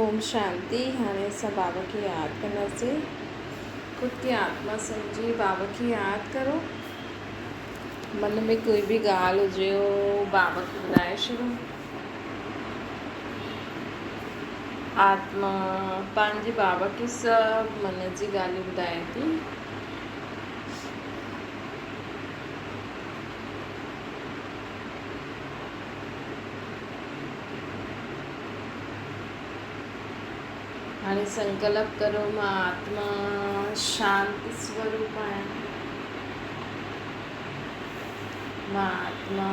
ओम शांति। हाणे असां बाबा खे यादि कंदासीं। ख़ुदि खे आत्मा सम्झी बाबा खे यादि करो। मन में कोई बि ॻाल्हि हुजे उहो बाबा खे ॿुधाए छॾो। आत्मा पंहिंजे बाबा खे सभु मन जी ॻाल्हियूं ॿुधाए थी। हाणे संकल्प करो, मां आत्मा शांति स्वरूप आहियां। मां आत्मा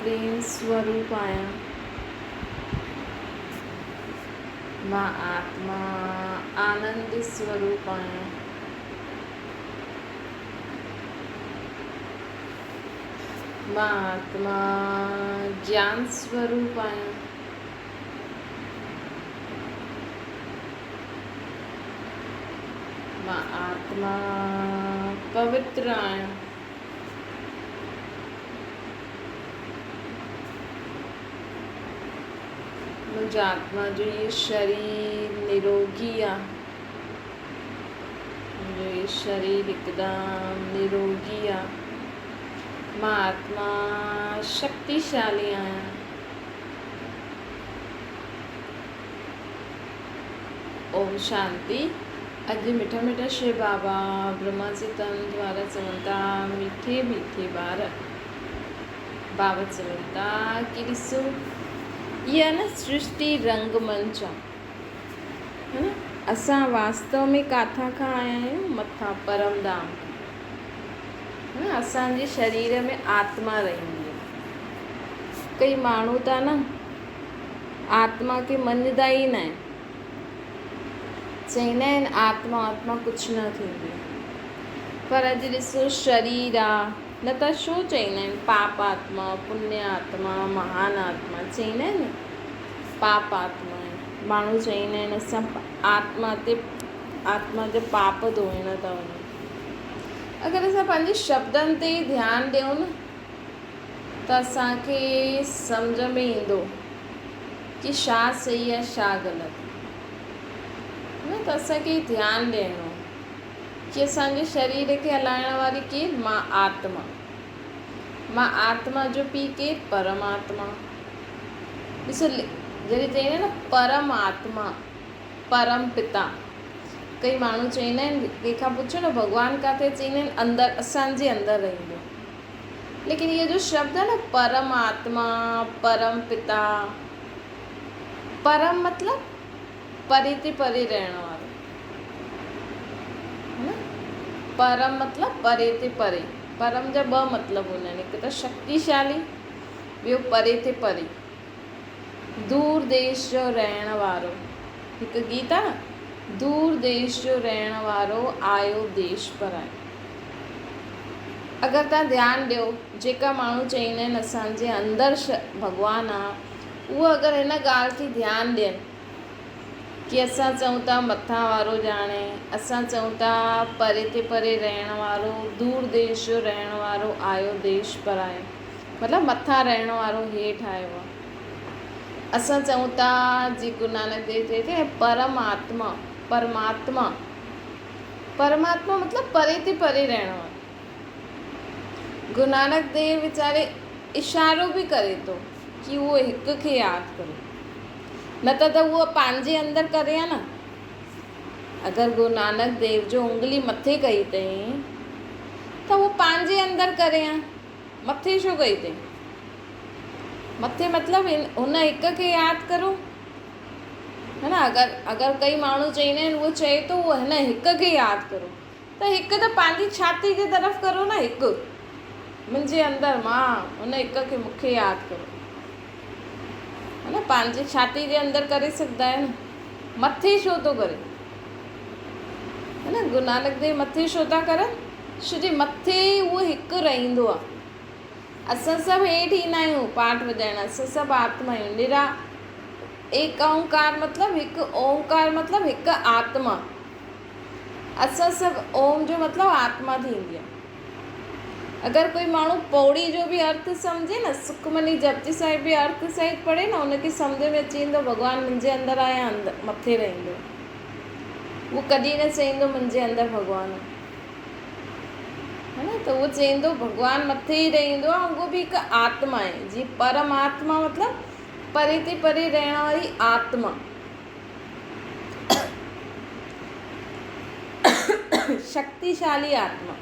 प्रेम स्वरूप आहियां। मां आत्मा आनंद स्वरूप आहियां। मां आत्मा ज्ञान स्वरूप आहियां। मां आत्मा पवित्र आहियां। मुंहिंजी आत्मा जो ये शरीर निरोगी आहे। मुंहिंजो ये शरीर हिकदमि निरोगी आहे। मां आत्मा शक्तिशाली आहियां। ओम शांति। अॼु मिठा मिठा शिव बाबा ब्रह्मा जी तन द्वारा चवनि था, मीठे मीठे ॿार। बाबा चवनि था कि ॾिसो, इहा न सृष्टि रंगमंच आहे, है न। असां वास्तव में किथां खां आया आहियूं? मथां परम धाम, है न। असांजे शरीर में आत्मा रहंदी आहे। कई माण्हू त न आत्मा खे मञंदा ई न आहिनि। चवंदा आहिनि आत्मा आत्मा कुझु न थींदी। पर अॼु ॾिसो, शरीर आहे न त छो चवंदा आहिनि पाप आत्मा, पुण्य आत्मा, महान आत्मा। चवंदा आहिनि पाप आत्मा आहे। माण्हू चवंदा आहिनि असां आत्मा जो पाप धोइण था वञूं। अगरि असां पंहिंजे शब्दनि ते ध्यानु ॾियूं न त असांखे सम्झ में ईंदो कि छा सही आहे छा ग़लति। न त असांखे ध्यानु ॾियणो कि असांजे शरीर खे हलाइण वारी केरु? मां आत्मा। मां आत्मा जो पीउ केरु? परमात्मा। ॾिसो, जॾहिं चवंदा आहिनि न परमात्मा, परम पिता। कई माण्हू चवंदा आहिनि, कंहिंखां पुछो न भॻवानु किथे? चवंदा आहिनि अंदरि, असांजे अंदरि रहंदो। लेकिन इहो जो शब्द आहे न परमात्मा, परम पिता, परम मतिलबु परे ते परे रहण वारो, है न। परम मतिलबु परे ते परे। परम जा ॿ मतिलबु हूंदा आहिनि, हिकु त शक्तिशाली, ॿियो परे ते परे। दूर देश जो रहण वारो। हिकु गीत आहे न, दूर देश जो रहण वारो आयो देश पर आहे। अगरि तव्हां ध्यानु ॾियो, जेका माण्हू चवंदा आहिनि असांजे अंदरि भॻवानु आहे, उहा अगरि हिन ॻाल्हि खे ध्यानु ॾियनि कि असां चऊं था मथां वारो ॼाणे, असां चऊं था परे ते परे रहण वारो, दूर देश जो रहण वारो आयो देश पर आहे, मतिलबु मथां रहण वारो हेठि आयो आहे। असां चऊं था जी गुरु नानक देव चए थी परमात्मा, परमात्मा, परमात्मा मतिलबु परे ते परे रहण वारो। गुरु नानक देव वीचारे इशारो बि करे थो कि उहो हिक खे यादि करो, न त उहो पंहिंजे अंदरि करे आहे न। अगरि गुरु नानक देव जो उंगली मथे कई अथई त उहो पंहिंजे अंदरि करे आहे, मथे छो कई अथई? मथे मतिलबु हुन हिक खे यादि करो, है न। अगरि कई माण्हू चवंदा आहिनि, उहो चए थो उहो हिन हिक खे यादि करो, त हिकु त पंहिंजी छाती जे तरफ़ करो न। हिकु मुंहिंजे अंदरि, मां हुन हिक खे मूंखे यादि करो, है न। पंहिंजी छाती जे अंदरि करे सघंदा आहिनि, मथे छो थो करे? है न। गुरु नानक देव मथे छो था करनि? छो जे मथे उहो हिकु रहंदो आहे। असां सभु हेठि ईंदा आहियूं पाठ वॼाइण, असां सभु आत्मा आहियूं। निरा एक ओंकार मतिलबु हिकु, ओंकार मतिलबु हिकु आत्मा। असां सभु ओम जो मतिलबु आत्मा थींदी आहे। अगरि कोई माण्हू पौड़ी जो बि अर्थ सम्झे न, सुखमनी जपजी साहिब बि अर्थ सहित पढ़े न, उनखे सम्झ में अची वेंदो भॻवानु मुंहिंजे अंदरि आहे या मथे रहंदो। उहो कॾहिं न चईंदो मुंहिंजे अंदरि भॻवानु आहे, है न। त उहो चईंदो भॻवानु मथे ई रहंदो आहे। उहो बि हिकु आत्मा आहे, जीअं परमात्मा मतिलबु परे ते परे रहण वारी आत्मा, शक्तिशाली आत्मा।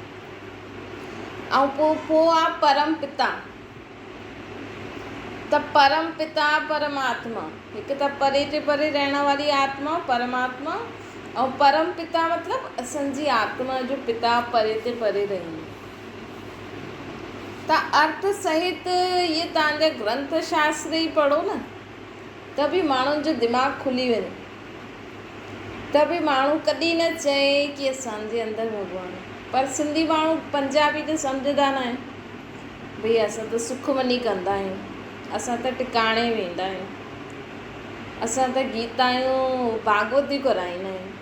ऐं पोइ आहे परम पिता। त परम पिता परमात्मा, हिकु त परे ते परे रहण वारी आत्मा परमात्मा, ऐं परम पिता मतिलबु असांजी आत्मा जो पिता परे ते परे रहंदो। त अर्थ सहित इहे तव्हांजा ग्रंथ शास्त्र ई पढ़ो न, त बि माण्हुनि जो दिमाग़ु खुली वञे, त बि माण्हू कॾहिं न चए कि असांजे अंदरि भॻवानु आहे। पर सिंधी माण्हू पंजाबी त सम्झंदा न आहिनि, भई असां त सुखमनी कंदा आहियूं, असां त टिकाणे वेंदा आहियूं, असां त गीतायूं भागवती कराईंदा आहियूं,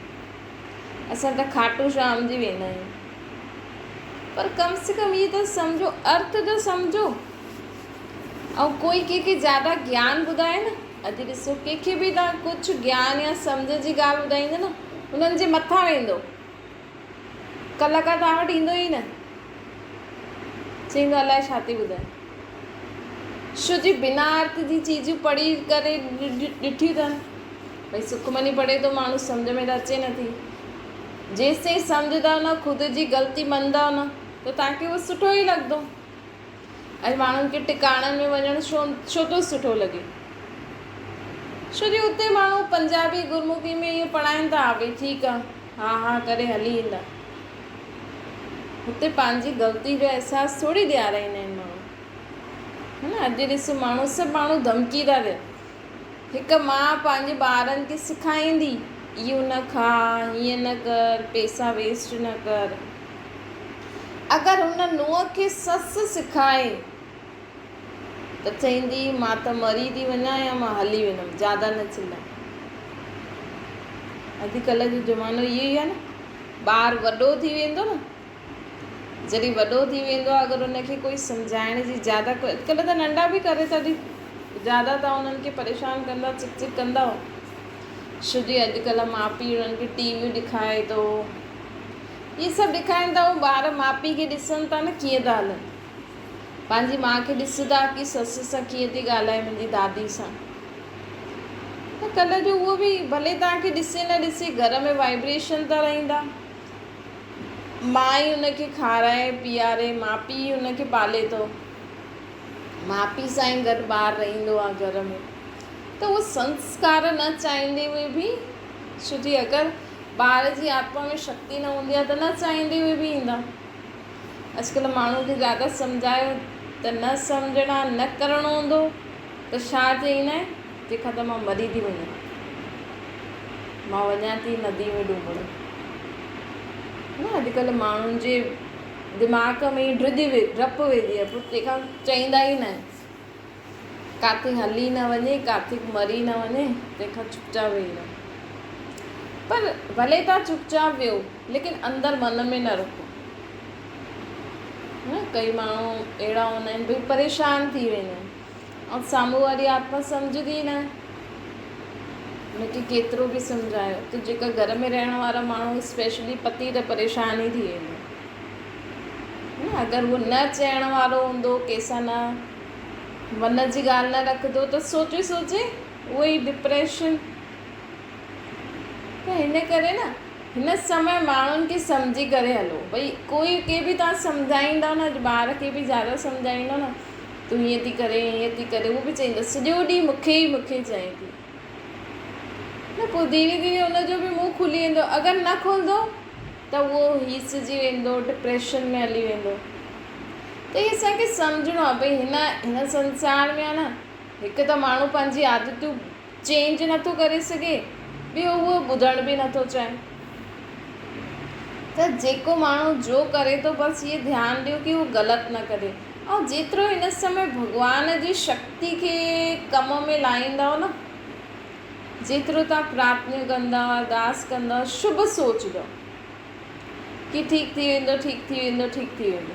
असां त खाटू श्याम जी वेंदा आहियूं। पर कम से कम इहे त सम्झो, अर्थ त सम्झो। ऐं कोई कंहिंखे ज़्यादा ज्ञान ॿुधाए न, अॼु ॾिसो कंहिंखे बि तव्हां कुझु ज्ञान या सम्झ जी ॻाल्हि ॿुधाईंदो न, उन्हनि जे मथां वेंदो, कलाकार तव्हां वटि ईंदो ई न, चईंदो अलाए छा थी ॿुधाए। छो जी बिना अर्थ जी चीजूं पढ़ी करे ॾिठियूं अथनि। भई सुखमनी पढ़े थो माण्हू, सम्झ में त अचे नथी। जेसि ताईं सम्झंदव न, ख़ुदि जी ग़लती मञंदव न, त तव्हांखे उहो सुठो ई लॻंदो। अॼु माण्हुनि खे टिकाणनि में वञणु छो थो सुठो लॻे? छो जो उते माण्हू पंजाबी गुरमुखी में इहो पढ़ाइनि था, भई ठीकु आहे, हा करे हली ईंदा। हुते पंहिंजी ग़लती जो अहसासु थोरी ॾियाराईंदा आहिनि माण्हू, है न। अॼु ॾिसो माण्हू, सभु माण्हू धमकी था ॾियनि। हिकु माउ पंहिंजे ॿारनि खे सेखारींदी, इहो न खा, हीअं न कर, पैसा वेस्ट न कर। अगरि हुन नुंहं खे ससु सेखारे त चईंदी मां त मरी थी वञा या मां हली वेंदमि, ज़्यादा न चिल्लाए। अॼुकल्ह जो ज़मानो इहो ई आहे न। ॿारु वॾो थी वेंदो न, जॾहिं वॾो थी वेंदो आहे, अगरि हुनखे कोई सम्झाइण जी ज़्यादा, अॼुकल्ह त नंढा बि करे था ॾियनि, ज़्यादा तव्हां उन्हनि खे परेशान कंदा, चिक कंदा। छो जी अॼुकल्ह माउ पीउ उन्हनि खे टीवियूं ॾेखारे थो, इहे सभु ॾेखारीनि था। ऐं ॿार माउ पीउ खे ॾिसनि था न कीअं था हलनि, पंहिंजी माउ खे ॾिसंदा कि ससु सां कीअं थी ॻाल्हाए, मुंहिंजी दादी सां। त कल्ह जो उहो बि भले तव्हांखे ॾिसे न ॾिसे, घर में वाइब्रेशन था रहंदा। माउ ई हुनखे खाराए पीआरे, माउ पीउ हुनखे पाले थो, माउ पीउ सां ई गॾु ॿारु रहंदो आहे घर में। त उहो संस्कार न चाहींदे हुए बि, छो जी अगरि ॿार जी आत्मा में शक्ति न हूंदी आहे त न चाहींदे हुए बि ईंदा। अॼुकल्ह माण्हू खे ज़्यादा सम्झायो त न सम्झणा, न करिणो हूंदो त छा चईंदा आहिनि, तंहिंखां त मां मरी थी वञा, मां वञा थी नदी में डुबण। न अॼुकल्ह माण्हुनि जे दिमाग़ में डपु वेंदी आहे, पोइ तंहिंखां चईंदा ई न आहिनि, किथे हली न वञे, किथे मरी न वञे, तंहिंखां चुपचाप वेही रहो। पर भले तव्हां चुपचाप वियो, लेकिन अंदरि मन में न रखो। न कई माण्हू अहिड़ा हूंदा आहिनि, भई परेशान थी वेंदा आहिनि, ऐं साम्हूं वारी आत्मा सम्झंदी न, हुनखे केतिरो बि सम्झायो त जेका घर में रहण वारा माण्हू, स्पेशली पति, त परेशान ई थी वेंदो। अगरि उहो न चइण वारो हूंदो, कंहिंसां न मन जी ॻाल्हि न रखंदो, त सोचे उहो ई डिप्रेशन। त हिन करे न, हिन समय माण्हुनि खे सम्झी करे हलो। भई कोई के बि तव्हां सम्झाईंदा न, अॼु ॿार खे बि ज़्यादा सम्झाईंदा न, तूं हीअं थी करे, हीअं थी करे, उहो बि चईंदो सॼो ॾींहुं मूंखे चए थी। न पोइ धीरे धीरे हुनजो बि मुंहुं खुली वेंदो। अगरि न खुलंदो त उहो हीसिजी वेंदो, डिप्रेशन में हली वेंदो। त इहे असांखे सम्झणो आहे, भई हिन संसार में आहे न, हिकु त माण्हू पंहिंजी आदतूं चेंज नथो करे सघे, ॿियो उहो ॿुधण बि नथो चाहे। त जेको माण्हू जो करे थो, बसि इहे ध्यानु ॾियो कि उहो ग़लति न करे। ऐं जेतिरो हिन समय भॻवान जी शक्ति खे कम में लाहींदव न, जेतिरो तव्हां प्रार्थना कंदा, अरदास कंदा, शुभ सोचंदव कि ठीकु थी वेंदो, ठीकु थी वेंदो, ठीकु थी वेंदो।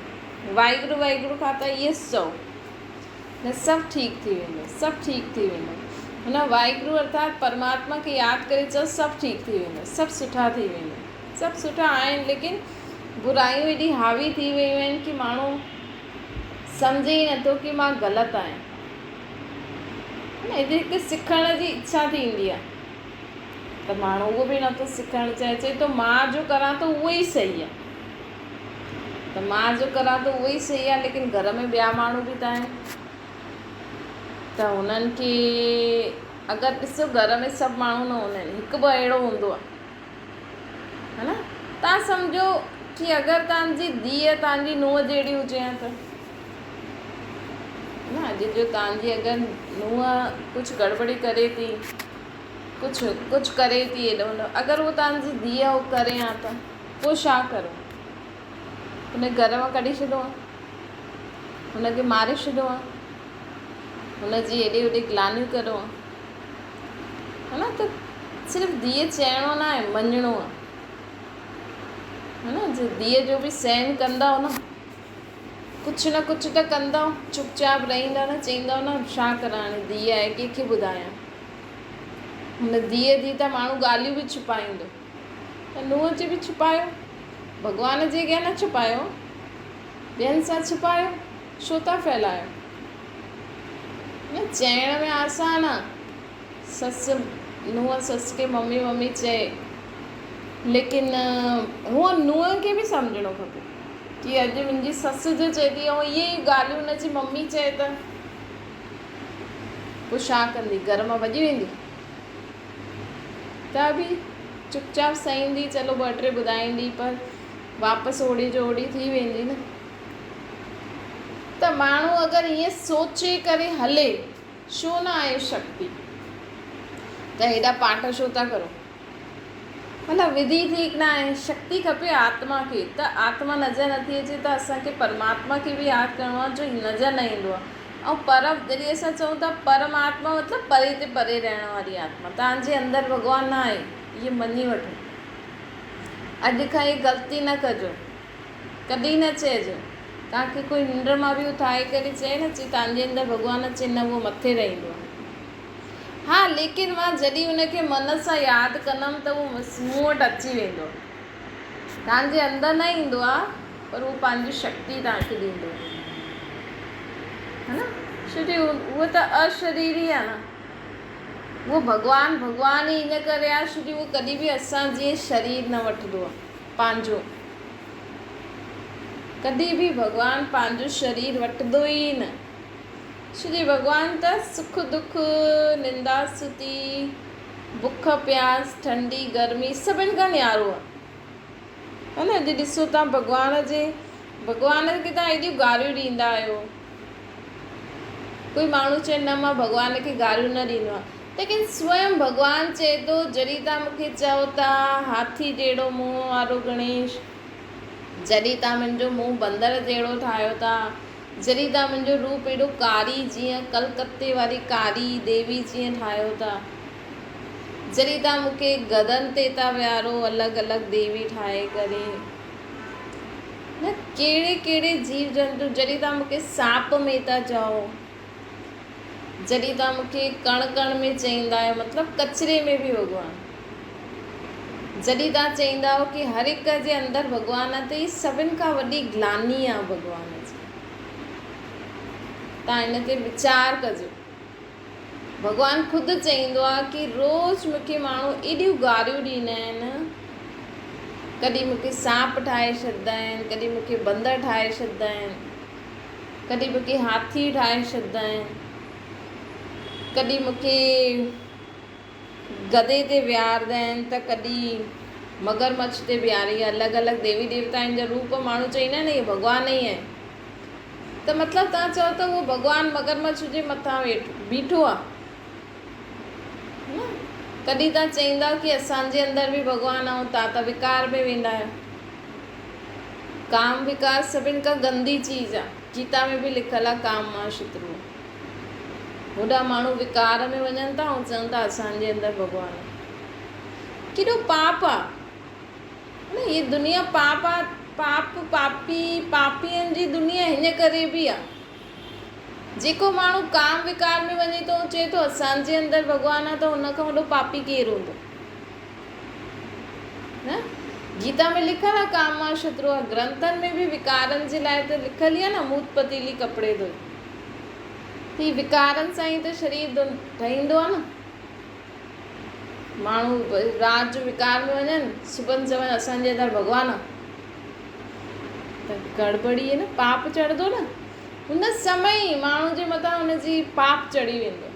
वाहिगुरु वाहिगुरु खां त यस चओ न सभु ठीकु थी वेंदो, सभु ठीकु थी वेंदो। हुन वाहिगुरु अर्थात परमात्मा खे यादि करे चओ सभु ठीकु थी वेंदो, सभु सुठा थी वेंदा। सभु सुठा आहिनि, लेकिन बुराइयूं एॾी हावी थी वियूं आहिनि कि माण्हू सम्झे ई नथो कि मां ग़लति आहियां। हेॾी हिकु सिखण जी इच्छा थींदी आहे त माण्हू उहो बि नथो सिखणु चाहे, चए थो मां जो करां त उहो ई सही आहे, त मां जो करां त उहो ई सही आहे, लेकिन घर में ॿिया माण्हू बि त आहिनि, त हुननि खे अगरि ॾिसो घर में सभु माण्हू न हूंदा आहिनि, हिकु ॿ अहिड़ो हूंदो आहे, है न। तव्हां सम्झो कि अगरि तव्हांजी धीअ तव्हांजी नुंहुं जहिड़ी हुजे हा त न, अॼु जो तव्हांजी अगरि नुंहुं कुझु गड़बड़ी करे थी, कुझु करे थी हेॾो न, अगरि उहो तव्हांजी धीअ उहो करे हा त पोइ छा करो? हुन घर मां कढी छॾियो आहे, हुनखे मारे छॾियो आहे, हुनजी हेॾे होॾे ग्लानियूं करो आहे, है न। त सिर्फ़ु धीअ चइणो न आहे, मञिणो आहे, है न। जो धीअ जो बि सहन कंदव न, कुझु न कुझु त कंदव, चुपचाप रहंदा न, चईंदव न छा करा, हाणे धीअ आहे कंहिंखे ॿुधायां। हुन धीअ जी त माण्हू ॻाल्हियूं बि छुपाईंदो, त नुंहं जी बि छुपायो, भॻवान जे अॻियां न छुपायो, ॿियनि सां छुपायो, छो था फैलायो? न चइण में आसान आहे, ससु नुंहं सस खे मम्मी मम्मी चए, लेकिन हूअ नुंहं खे बि सम्झणो खपे कि अॼु मुंहिंजी ससु जो चए थी ऐं इहे ई ॻाल्हियूं हुनजी मम्मी चए त पोइ छा कंदी? घर मां भॼी वेंदी? त बि चुपचाप सहंदी, चलो 2-3 ॿुधाईंदी, पर वापसि ओड़ी जो ओड़ी थी वेंदी न। त माण्हू अगरि ईअं सोचे करे हले, छो न आहे शक्ति, त हेॾा पाठ छो था करो? मतिलबु विधि ठीक न आहे, शक्ति खपे आत्मा खे। त आत्मा नज़र नथी अचे त असांखे परमात्मा खे बि यादि करिणो आहे जो नज़र न ईंदो आहे। ऐं जॾहिं असां चऊं था परमात्मा मतिलबु परे ते परे रहण वारी आत्मा, तव्हांजे अंदरि भॻवानु न आहे, इहे मञी वठो। अॼु खां इहे ग़लती न कजो, कॾहिं न चइजो। तव्हांखे कोई निंड मां बि उथाए करे चए न, चई तव्हांजे अंदरि भॻवानु अचे, न उहो मथे रहंदो आहे। हा, लेकिन मां जॾहिं हुनखे मन सां यादि कंदमि त उहो मूं वटि अची वेंदो, तव्हांजे अंदरि न ईंदो आहे, पर उहो पंहिंजी शक्ति तव्हांखे ॾींदो, है न। छो उहो त अशरीरी आहे न, उहो भॻवानु ई इन करे आहे छो उहो कॾहिं बि असां जीअं शरीर न वठंदो आहे पंहिंजो, कॾहिं बि भॻवानु पंहिंजो शरीर वठंदो ई न। छो भॻवानु त सुख दुख, निंदा स्तुति, बुख प्यास, ठंडी गर्मी सभिनि खां न्यारो आहे, है न। अॼु ॾिसो तव्हां भॻवान खे तव्हां एॾियूं गारियूं ॾींदा आहियो। कोई माण्हू चए न मां भॻवान खे गारियूं न ॾींदो आहे, लेकिन स्वयं भॻवानु चए थो जॾहिं तव्हां मूंखे चओ था हाथी जहिड़ो मुंहुं वारो गणेश, जॾहिं तव्हां मुंहिंजो मुंहुं बंदर जहिड़ो ठाहियो था, जॾहिं तव्हां मुंहिंजो रूप एॾो कारी जीअं कलकत्ते वारी कारी देवी जीअं ठाहियो था, जॾहिं तव्हां मूंखे गदन ते था विहारो अलॻि अलॻि देवी ठाहे करे, न कहिड़े कहिड़े जीव जंतु, जॾहिं तव्हां मूंखे सांप में था चओ, जॾहिं तव्हां मूंखे कण कण में चईंदा आहियो, मतिलबु कचिरे में बि भॻवानु, जॾहिं तव्हां चईंदा आहियो कि हर हिक जे अंदरि भॻवानु आहे, त ही सभिनि खां वॾी ग्लानी आहे भॻवान जी। तव्हां हिन ते वीचार कजो। भॻवानु ख़ुदि चईंदो आहे कि रोज़ु मूंखे माण्हू एॾियूं गारियूं ॾींदा आहिनि, कॾहिं मूंखे सांप ठाहे छॾींदा आहिनि, कॾहिं मूंखे बंदर ठाहे छॾींदा आहिनि, कॾहिं मूंखे हाथी ठाहे छॾींदा आहिनि, कॾहिं मूंखे गधे ते विहारंदा आहिनि, त कॾहिं मगरमच्छ ते विहारी, अलॻि अलॻि देवी देवताउनि जा रूप माण्हू चईंदा आहिनि इहे भॻवान ई आहे। त मतिलबु तव्हां चओ त उहो भॻवानु मगरमच्छ जे मथां बीठो आहे। कॾहिं तव्हां चईंदा कि असांजे अंदरि बि भॻवानु आहे, तव्हां त विकार में वेंदा आहियो। काम विकार सभिनि खां गंदी चीज़ आहे, गीता में बि लिखियलु आहे काम मां शत्रु। होॾा माण्हू विकार में वञनि था ऐं चवनि था असांजे अंदरि भॻवानु आहे। केॾो पाप आहे न, हीअ दुनिया पाप आहे। पापियनि जी दुनिया हिन करे बि आहे। जेको माण्हू काम विकार में वञे थो, चए थो असांजे अंदरि भॻवानु आहे, त हुन खां वॾो पापी केरु हूंदो न। गीता में लिखियलु आहे कामा शत्रु आहे, ग्रंथनि में बि विकारनि जे लाइ त लिखियलु ई आहे न, मूत पतीली कपिड़े धोई। ही विकारनि सां ई त शरीर ठहींदो आहे न। माण्हू राति जो विकार में वञनि, सुबुह चवनि असांजे अंदरि भॻवानु आहे, त गड़बड़ी आहे न, पाप चढ़ंदो न। हुन समय ई माण्हू जे मथां हुनजी पाप चढ़ी वेंदो।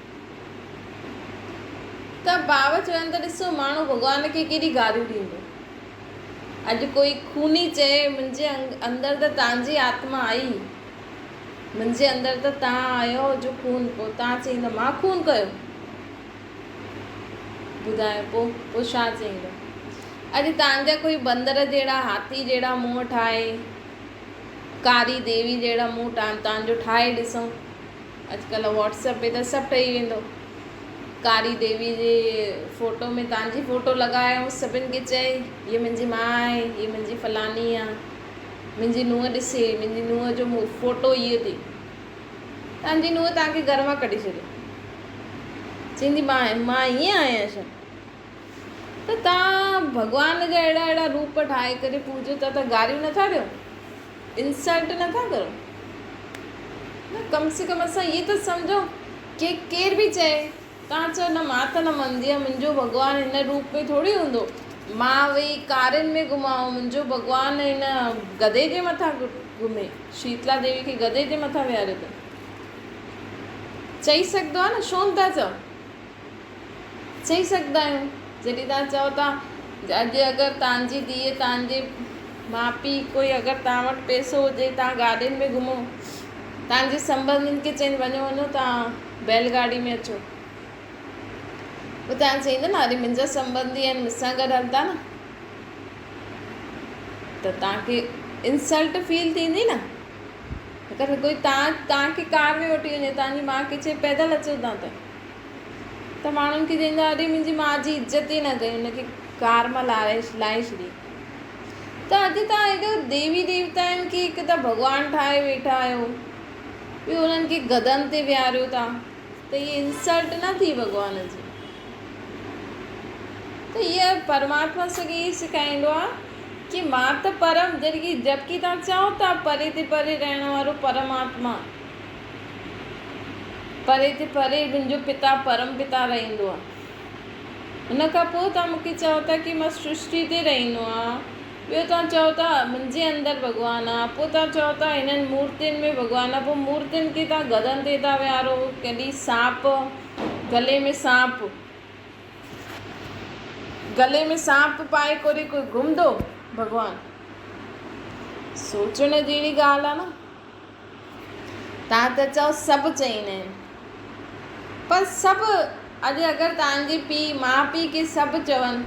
त बाबा चवनि था ॾिसो माण्हू भॻवान खे केॾी गारियूं ॾींदो। अॼु कोई खूनी चए मुंहिंजे अंदरि त तव्हांजी आत्मा आई, मुंहिंजे अंदरि त तव्हां आयो जो खून, पोइ तव्हां चईंदा मां खून कयो, ॿुधायो पोइ छा चईंदो। अॼु तव्हांजा कोई बंदर जहिड़ा, हाथी जहिड़ा मुंहं ठाहे, कारी देवी जहिड़ा मुंहुं तव्हांजो ठाहे ॾिसूं। अॼुकल्ह व्हाट्सएप ते त सभु ठही वेंदो। कारी देवी जे फ़ोटो में तव्हांजी फ़ोटो लॻायो, सभिनि खे चए हीअ मुंहिंजी माउ आहे, हीअ मुंहिंजी फलानी आहे, मुंहिंजी नुंहुं ॾिसे, मुंहिंजी नुंहुं जो फ़ोटो इहो थी। तव्हांजी नुंहुं तव्हांखे घर मां कढी छॾे, चवंदी मां ईअं आहियां छा। त तव्हां भॻवान जा अहिड़ा रूप ठाहे करे पूॼो था, त गारियूं नथा ॾियो, इंसल्ट नथा करो न। कम से कम असां इहे त सम्झो कि केर बि चए, तव्हां चओ न मां त न मञंदी आहियां, मुंहिंजो भॻवानु हिन रूप में थोरी हूंदो, मां वेही कारियुनि में घुमाऊं, मुंहिंजो भॻवानु हिन गधे जे मथां घुमे, शीतला देवी खे गधे जे मथां विहारियो अथई। चई सघंदो आहे न, छो नथा चओ, चई सघंदा आहियूं। जॾहिं तव्हां चओ था अॼु अगरि तव्हांजी धीअ, तव्हांजे माउ पीउ, कोई अगरि तव्हां वटि पैसो हुजे, तव्हां गाॾियुनि में घुमो, तव्हांजे संबंधियुनि खे चवनि वञो तव्हां बैलगाड़ी में अचो, पोइ तव्हां चईंदो न अरे मुंहिंजा संबंधी आहिनि, मूंसां गॾु हलंदा न, त तव्हांखे इंसल्ट फील थींदी न। अगरि कोई तव्हांखे कार में वठी वञे, तव्हांजी माउ खे चए पैदल अचो तव्हां, त माण्हुनि खे चवंदा अरे मुंहिंजी माउ जी इज़त ई न कई, हुनखे कार मां लाहे छॾी। त अॼु तव्हां हेॾो देवी देवताउनि खे हिकु त भॻवानु ठाहे वेठा आहियो, ॿियो उन्हनि खे गदनि ते विहारियो था, त इहे इंसल्ट न थी भॻवान जी। त इहा परमात्मा असांखे इहे सेखारींदो आहे कि मां त परम, जबकि तव्हां चओ था परे ते परे रहण वारो परमात्मा, परे ते परे मुंहिंजो पिता परम पिता रहंदो आहे, हुन खां पोइ तव्हां मूंखे चओ था कि मां सृष्टि ते रहंदो आहियां, ॿियो तव्हां चओ था मुंहिंजे अंदरि भॻवानु आहे, पोइ तव्हां चओ था हिननि मूर्तियुनि में भॻवानु आहे, पोइ मूर्तियुनि खे तव्हां गदनि ते था विहारो, कॾहिं सांप, गले में सांप पाए करे कोई घुमंदो भॻवानु, सोचण जहिड़ी ॻाल्हि आहे न। तव्हां त चओ सभु चईंदा आहिनि, पर सभु अॼु अगरि तव्हांजे माउ पीउ खे सभु चवनि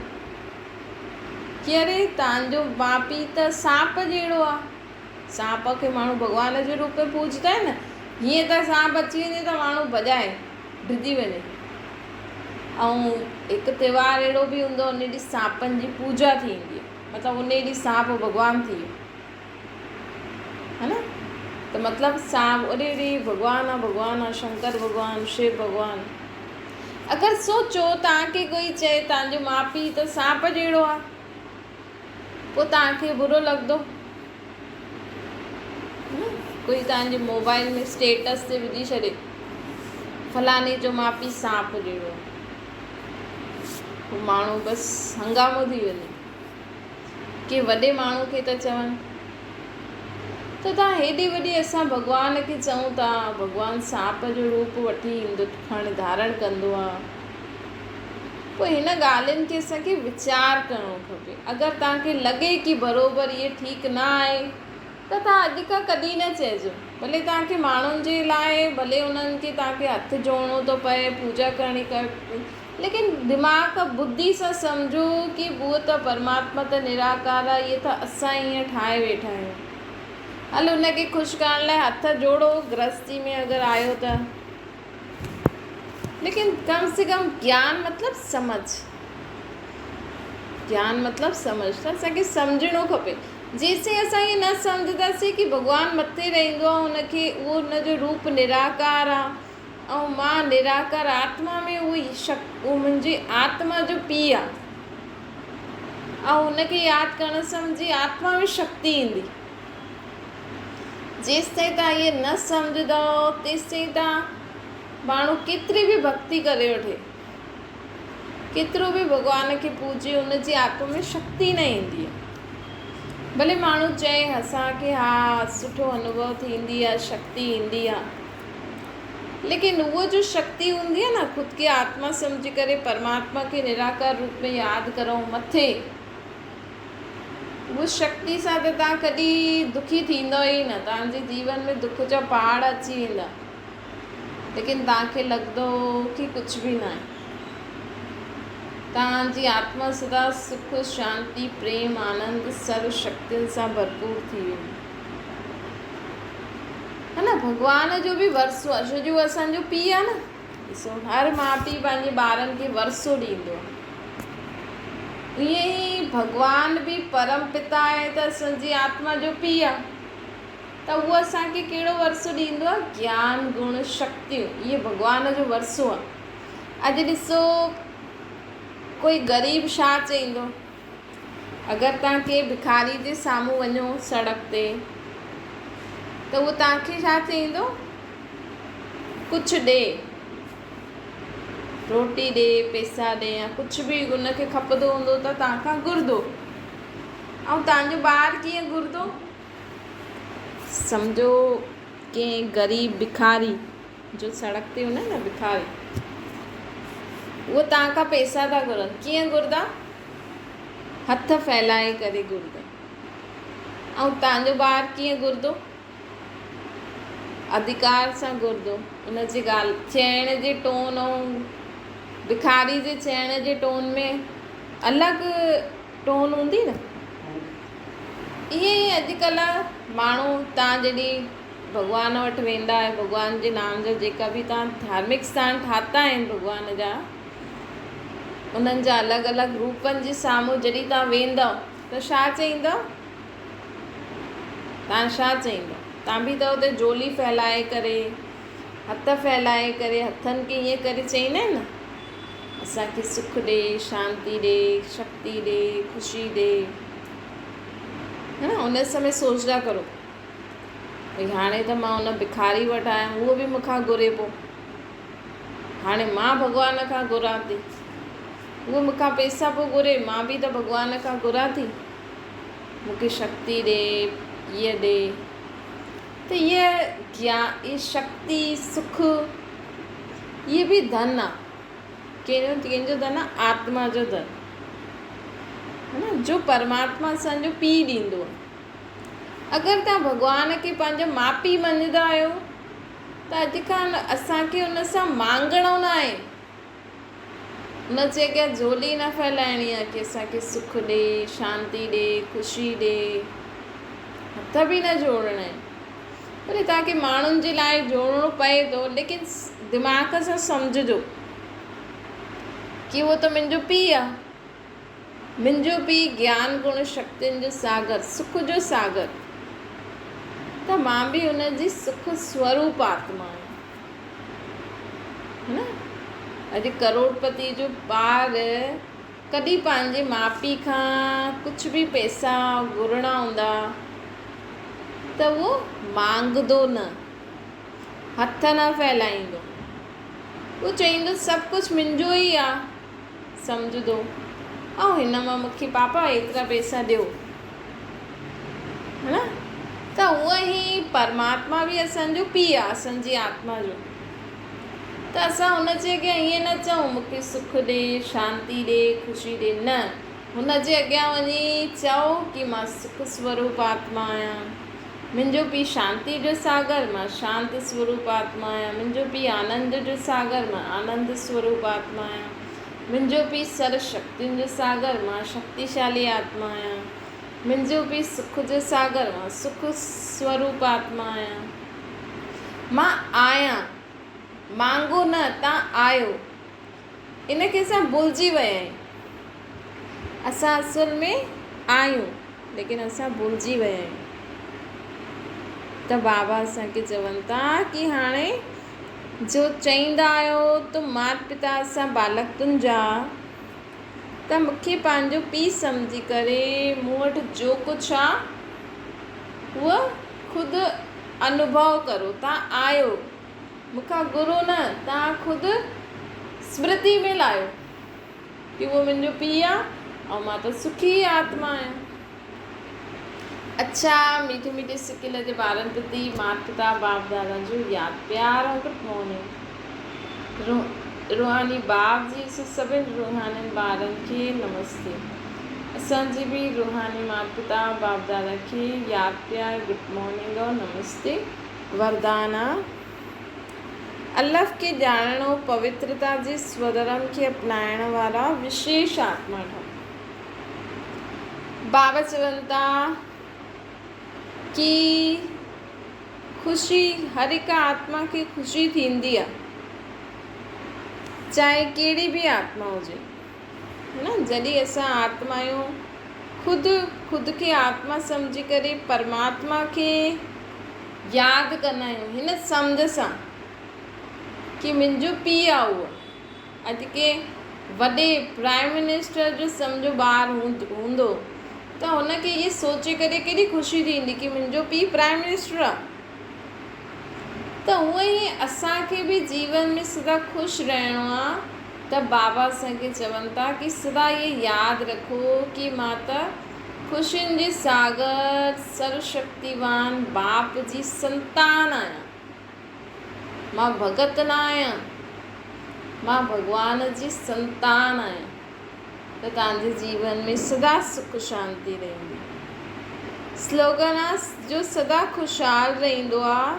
कि अरे तव्हांजो माउ पीउ त सांप जहिड़ो आहे, सांप खे माण्हू भॻवान जे रूप में पूॼंदा आहिनि न, हीअं त सांप अची वञे त माण्हू भॼाए डिॼी वञे। ऐं हिकु त्योहार अहिड़ो बि हूंदो, उन ॾींहुं सांपनि जी पूॼा थींदी आहे, मतिलबु उन ॾींहुं सांप भॻवानु थी वियो, है न। त मतिलबु सांप ओॾे भॻवानु आहे, शंकर भॻवानु, शिव भॻवानु। अगरि सोचो तव्हांखे कोई चए तव्हांजो माउ पीउ त सांप जहिड़ो आहे, पोइ तव्हांखे बुरो लॻंदो। कोई तव्हांजे मोबाइल में स्टेटस ते विझी छॾे फलाणे जो माउ पीउ सांप जहिड़ो आहे, पोइ माण्हू बसि हंगामो थी वञे कि वॾे माण्हू खे था चवनि। त तव्हां हेॾी वॾी असां भॻवान खे चऊं था, भॻवानु सांप जो रूप वठी ईंदो, धारण कंदो आहे, पोइ हिन ॻाल्हियुनि खे असांखे वीचार करणो खपे। अगरि तव्हांखे लॻे कि बराबरि इहे ठीकु न आहे, त तव्हां अॼु खां कॾहिं न चइजो, भले तव्हांखे माण्हुनि जे लाइ, भले उन्हनि खे तव्हांखे हथु जोड़णो थो पए, पूॼा करणी पए, लेकिन दिमाग़ बुद्धि सां सम्झो कि उहो त परमात्मा त निराकार आहे, इहे त असां हीअं ठाहे वेठा आहियूं। हल हुनखे ख़ुशि करण लाइ हथ जोड़ो, गृहस्थी में अगरि आयो त, लेकिन कम से कम ज्ञान मतिलबु समझ, ज्ञान मतिलबु समझ, त असांखे सम्झणो खपे। जेसिताईं असां इहे न सम्झंदासीं कि भॻवानु मथे रहंदो आहे, हुनखे उहो हुनजो रूप निराकार आहे ऐं मां निराकार आत्मा में उहो मुंहिंजी आत्मा जो पीउ आहे ऐं हुनखे यादि करण सां मुंहिंजी आत्मा में शक्ति ईंदी। जेसिताईं तव्हां इहे न सम्झंदव तेसिताईं तव्हां माण्हू केतिरी बि भक्ति करे वठे, केतिरो बि भॻवान खे पूजे, हुनजी आत्मा में शक्ति न ईंदी आहे। भले माण्हू चए असांखे हा सुठो अनुभव थींदी आहे, शक्ति ईंदी आहे, लेकिन उहो जो शक्ति हूंदी आहे न, ख़ुदि खे आत्मा सम्झी करे परमात्मा खे निराकार रूप में यादि करो मथे, उहो शक्ति सां त तव्हां कॾहिं दुखी थींदो ई न। तव्हांजे जीवन में दुख जा पहाड़ अची वेंदा, लेकिन तव्हांखे लॻंदो कि कुझु बि न आहे। तव्हांजी आत्मा सदा सुख, शांति, प्रेम, आनंद, सर्व शक्तियुनि सां भरपूर थी वेंदी है न। भॻवान जो बि वरसो आहे, छो जो असांजो पीउ आहे न। ॾिसो, हर माउ पीउ पंहिंजे ॿारनि खे वरसो ॾींदो आहे। ईअं ई भॻवान बि परम पिता आहे त असांजी आत्मा जो पीउ आहे, त उहो असांखे कहिड़ो वरसो ॾींदो आहे? ज्ञान, गुण, शक्तियूं। इहे भॻवान जो वरसो आहे। अॼु ॾिसो, कोई ग़रीब छा चईंदो? अगरि तव्हां के भिखारी जे साम्हूं वञो सड़क ते, त उहो तव्हांखे छा चईंदो? कुझु ॾे, रोटी ॾे, पैसा ॾे, या कुझु बि उनखे खपंदो हूंदो त तव्हां खां घुरंदो। ऐं तव्हांजो ॿारु कीअं घुरंदो? सम्झो कंहिं ग़रीब भिखारी जो सड़क ते हूंदा न भिखारी, उहो तव्हां खां पैसा था घुरनि, कीअं घुरंदा? हथ फैलाए करे घुरंदा। ऐं तव्हांजो ॿारु कीअं घुरंदो? अधिकार सां घुरंदो। उनजी ॻाल्हि चइण जे टोन ऐं भिखारी जे चइण जे टोन में अलॻि टोन हूंदी न। ईअं ई अॼुकल्ह माण्हू, तव्हां जॾहिं भॻवान वटि वेंदा आहियो, भॻवान जे नाम जा जेका बि तव्हां धार्मिक स्थान ठाता आहिनि भॻवान जा, उन्हनि जा अलॻि अलॻि रूपनि जे साम्हूं जॾहिं तव्हां वेंदव त छा चईंदव? तव्हां छा चईंदव? तव्हां बि त हुते झोली फैलाए करे, हथ फैलाए करे, हथनि खे ईअं करे चईंदा आहिनि न, असांखे सुख ॾे, शांति ॾे, शक्ति ॾे, ख़ुशी ॾे, है न। उन समय सोचदा करो भई हाणे त मां हुन भिखारी वटि आहियां, उहो बि मूंखां घुरे पियो, हाणे मां भॻवान खां घुरां थी, उहो मूंखां पैसा पियो घुरे, मां बि त भॻवान खां घुरां थी, मूंखे शक्ति ॾे, इहा ॾे। त इहा शक्ति, सुख, इहे बि धन आहे। कंहिंजो धन आहे? आत्मा जो धन, है न, जो परमात्मा असांजो पीउ ॾींदो आहे। अगरि तव्हां भॻवान खे पंहिंजो माउ पीउ मञंदा आहियो त अॼु खां असांखे हुन सां मांगणो न आहे, हुन जे अॻियां झोली न फैलाइणी आहे कि असांखे सुख ॾे, शांति ॾे, ख़ुशी ॾे, हथ बि न जोड़णा आहिनि। भले तव्हांखे माण्हुनि जे लाइ जोड़णो पए थो, लेकिन दिमाग़ सां सम्झिजो कि उहो त मुंहिंजो पीउ आहे, मुंहिंजो पीउ ज्ञान, गुण, शक्तियुनि जो सागर, सुख जो सागर, त मां बि हुनजी सुख स्वरूप आत्मा आहियां, है न। अॼु करोड़पति जो ॿार कॾहिं पंहिंजे माउ पीउ खां कुझु बि पैसा घुरणा हूंदा त उहो मांगदो न, हथ न फैलाईंदो, उहो चईंदो सभु कुझु मुंहिंजो ई आहे, सम्झंदो, ऐं हिन मां मूंखे पापा एतिरा पैसा ॾियो, है न। त उहा ई परमात्मा बि असांजो पीउ आहे, असांजी आत्मा जो। त असां हुन जे अॻियां ईअं न चऊं मूंखे सुख ॾे, शांति ॾे, ख़ुशी ॾे, न, हुन जे अॻियां वञी चओ कि मां सुख स्वरूप आत्मा आहियां, मुंहिंजो पीउ शांति जो सागर, मां शांति स्वरूप आत्मा आहियां, मुंहिंजो पीउ आनंद जो सागर, मां आनंद स्वरूप आत्मा आहियां, मुंहिंजो पीउ सर्व शक्तियुनि जो सागर, मां शक्तिशाली आत्मा आहियां, मुंहिंजो पीउ सुख जो सागर, मां सुख स्वरूप आत्मा आहियां, मां आहियां, मांगो न, तव्हां आहियो। इन खे असां भुलिजी विया आहियूं। असां असुल में आहियूं, लेकिन असां भुलिजी विया आहियूं। त बाबा असांखे चवनि था कि हाणे जो चईंदा आहियो त माता पिता असां बालक तुंहिंजा, त मूंखे पंहिंजो पीउ सम्झी करे मूं वटि जो कुझु आहे उहो ख़ुदि अनुभव करो। तव्हां आहियो, मूंखां गुरू न, तव्हां ख़ुदि स्मृति में लायो कि उहो मुंहिंजो पीउ आहे ऐं मां त सुखी आत्मा आहियां। अच्छा, मीठे मीठे सिकिल जे ॿारनि प्रति माता पिता बाप दादा जो यादि प्यार ऐं गुड मॉर्निंग। रूहानी बाप जी सभिनि रूहानी ॿारनि खे नमस्ते। असांजी बि रूहानी माता पिता बाप दादा खे यादि प्यार गुड मॉर्निंग और नमस्ते। वरदाना अल्लाह खे ॼाणणो, पवित्रता जे स्वधर्म खे अपनाइण वारा विशेष आत्मा ठहो। बाबा चवनि था कि ख़ुशी हर हिकु आत्मा खे ख़ुशी थींदी आहे, चाहे कहिड़ी बि आत्मा हुजे, है न। जॾहिं असां आत्मा आहियूं, ख़ुदि खे आत्मा सम्झी करे परमात्मा खे यादि कंदा आहियूं हिन सम्झ सां कि मुंहिंजो पीउ आहे उहो। अॼु के वॾे प्राइम मिनिस्टर जो सम्झो ॿारु हूंदो त हुनखे इहे सोचे करे केॾी ख़ुशी थींदी कि मुंहिंजो पीउ प्राइम मिनिस्टर आहे। त हूअं ई असांखे बि जीवन में सदा ख़ुशि रहणो आहे। त बाबा असांखे चवनि था कि सदा इहे यादि रखो कि मां त ख़ुशियुनि जे सागर सर्वशक्तिवान बाप जी संतान आहियां। मां भगत न आहियां, मां भॻवान जी संतान आहियां। त तव्हांजे जीवन में सदा सुख शांती रहंदी। स्लोगन आहे जो सदा खुशहाल रहंदो आहे,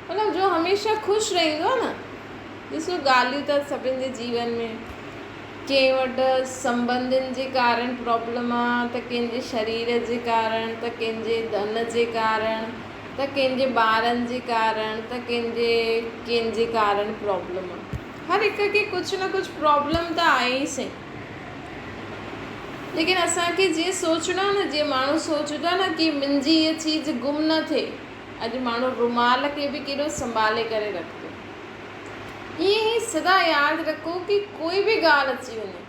मतिलबु जो हमेशह ख़ुशि रहंदो आहे न। ॾिसो ॻाल्हियूं त सभिनि जे जीवन में, कंहिं वटि संबंधियुनि जे कारण प्रॉब्लम आहे, त कंहिंजे शरीर जे कारण, त कंहिंजे धन जे कारण, त कंहिंजे ॿारनि जे कारण, त कंहिंजे कारण प्रॉब्लम आहे। हर हिक खे कुझु न कुझु प्रॉब्लम त आहे ई सही। लेकिन असांखे जीअं सोचणो आहे न, जीअं माण्हू सोचंदो आहे न कि मुंहिंजी इहा चीज़ गुम न थिए। अॼु माण्हू रुमाल खे बि केॾो संभाले करे रखंदो। ईअं ई सदा यादि रखो कि कोई बि ॻाल्हि अची वञे,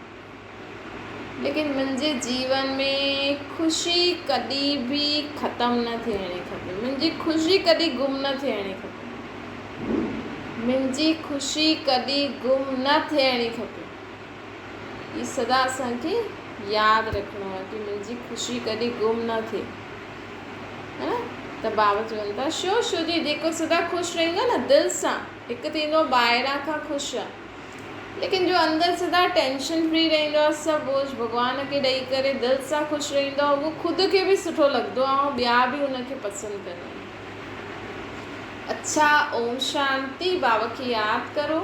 लेकिन मुंहिंजे जीवन में ख़ुशी कॾहिं बि ख़तमु न थियणी खपे। मुंहिंजी ख़ुशी कॾहिं गुम न थियणी खपे। मुंहिंजी ख़ुशी कॾहिं गुम न थियणी खपे। इहा सदा असांखे यादि रखिणो आहे कि मुंहिंजी ख़ुशी कॾहिं गुम न थिए, है न। त बाबा चवनि था छो जी जेको सदा ख़ुशि रहंदो न दिलि सां, हिकु थींदो ॿाहिरां खां ख़ुशि आहे, लेकिन जो अंदरि सदा टेंशन फ्री रहंदो आहे, सभु बोझ भॻवान खे ॾेई करे दिलि सां ख़ुशि रहंदो आहे, उहो ख़ुदि खे बि सुठो लॻंदो आहे ऐं ॿिया बि उनखे पसंदि कंदा आहिनि। अच्छा, ओम शांति। बाबा खे यादि करो।